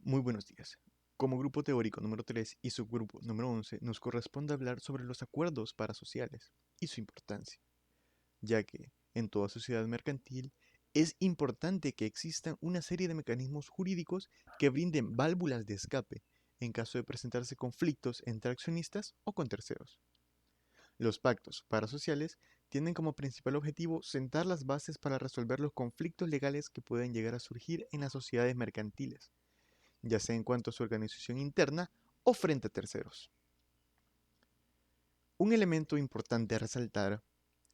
Muy buenos días. Como grupo teórico número 3 y subgrupo número 11, nos corresponde hablar sobre los acuerdos parasociales y su importancia, ya que en toda sociedad mercantil es importante que existan una serie de mecanismos jurídicos que brinden válvulas de escape en caso de presentarse conflictos entre accionistas o con terceros. Los pactos parasociales tienen como principal objetivo sentar las bases para resolver los conflictos legales que pueden llegar a surgir en las sociedades mercantiles, ya sea en cuanto a su organización interna o frente a terceros. Un elemento importante a resaltar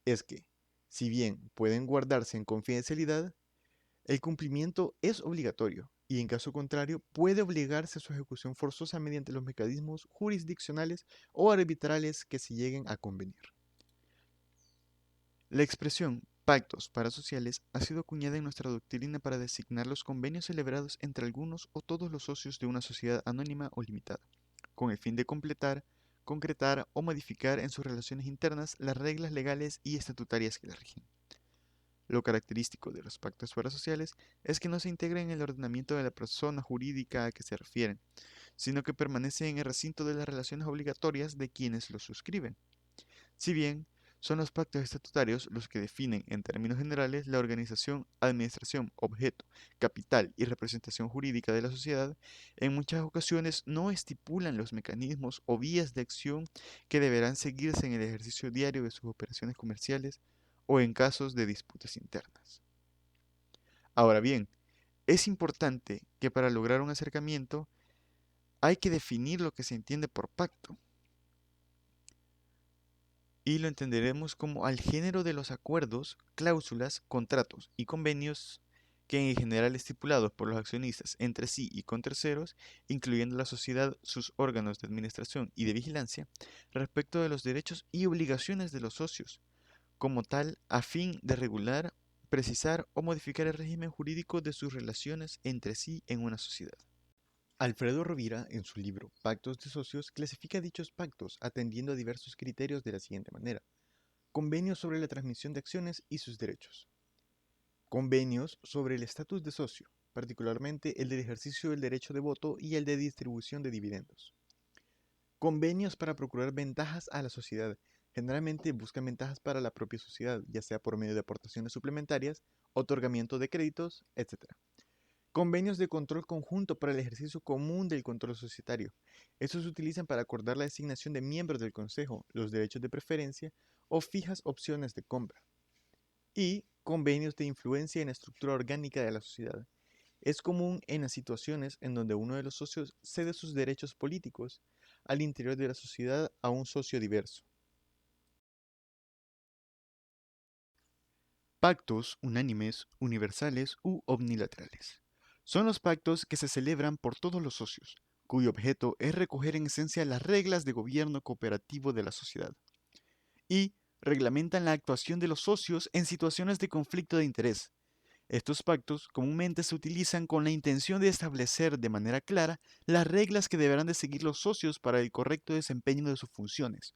es que, si bien pueden guardarse en confidencialidad, el cumplimiento es obligatorio y en caso contrario puede obligarse a su ejecución forzosa mediante los mecanismos jurisdiccionales o arbitrales que se lleguen a convenir. La expresión pactos parasociales ha sido acuñada en nuestra doctrina para designar los convenios celebrados entre algunos o todos los socios de una sociedad anónima o limitada, con el fin de completar, concretar o modificar en sus relaciones internas las reglas legales y estatutarias que las rigen. Lo característico de los pactos parasociales es que no se integran en el ordenamiento de la persona jurídica a que se refieren, sino que permanecen en el recinto de las relaciones obligatorias de quienes los suscriben. Si bien son los pactos estatutarios los que definen, en términos generales, la organización, administración, objeto, capital y representación jurídica de la sociedad, en muchas ocasiones no estipulan los mecanismos o vías de acción que deberán seguirse en el ejercicio diario de sus operaciones comerciales o en casos de disputas internas. Ahora bien, es importante que para lograr un acercamiento hay que definir lo que se entiende por pacto, y lo entenderemos como al género de los acuerdos, cláusulas, contratos y convenios que en general estipulados por los accionistas entre sí y con terceros, incluyendo la sociedad, sus órganos de administración y de vigilancia, respecto de los derechos y obligaciones de los socios, como tal, a fin de regular, precisar o modificar el régimen jurídico de sus relaciones entre sí en una sociedad. Alfredo Rovira, en su libro Pactos de Socios, clasifica dichos pactos atendiendo a diversos criterios de la siguiente manera: convenios sobre la transmisión de acciones y sus derechos, convenios sobre el estatus de socio, particularmente el del ejercicio del derecho de voto y el de distribución de dividendos, convenios para procurar ventajas a la sociedad, generalmente buscan ventajas para la propia sociedad, ya sea por medio de aportaciones suplementarias, otorgamiento de créditos, etc. Convenios de control conjunto para el ejercicio común del control societario. Estos se utilizan para acordar la designación de miembros del consejo, los derechos de preferencia o fijas opciones de compra. Y convenios de influencia en la estructura orgánica de la sociedad. Es común en las situaciones en donde uno de los socios cede sus derechos políticos al interior de la sociedad a un socio diverso. Pactos unánimes, universales u omnilaterales. Son los pactos que se celebran por todos los socios, cuyo objeto es recoger en esencia las reglas de gobierno cooperativo de la sociedad, y reglamentan la actuación de los socios en situaciones de conflicto de interés. Estos pactos comúnmente se utilizan con la intención de establecer de manera clara las reglas que deberán de seguir los socios para el correcto desempeño de sus funciones,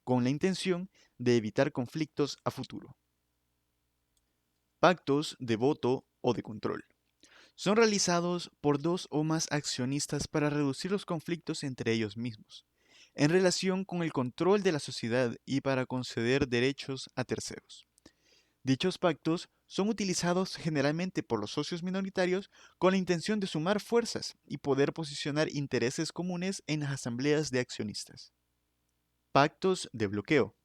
con la intención de evitar conflictos a futuro. Pactos de voto o de control. Son realizados por dos o más accionistas para reducir los conflictos entre ellos mismos, en relación con el control de la sociedad y para conceder derechos a terceros. Dichos pactos son utilizados generalmente por los socios minoritarios con la intención de sumar fuerzas y poder posicionar intereses comunes en las asambleas de accionistas. Pactos de bloqueo.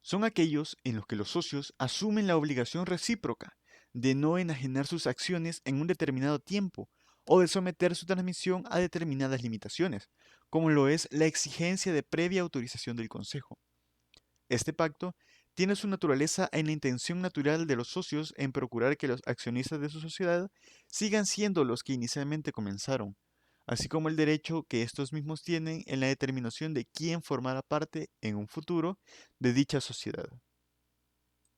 Son aquellos en los que los socios asumen la obligación recíproca de no enajenar sus acciones en un determinado tiempo o de someter su transmisión a determinadas limitaciones, como lo es la exigencia de previa autorización del Consejo. Este pacto tiene su naturaleza en la intención natural de los socios en procurar que los accionistas de su sociedad sigan siendo los que inicialmente comenzaron, así como el derecho que estos mismos tienen en la determinación de quién formará parte en un futuro de dicha sociedad.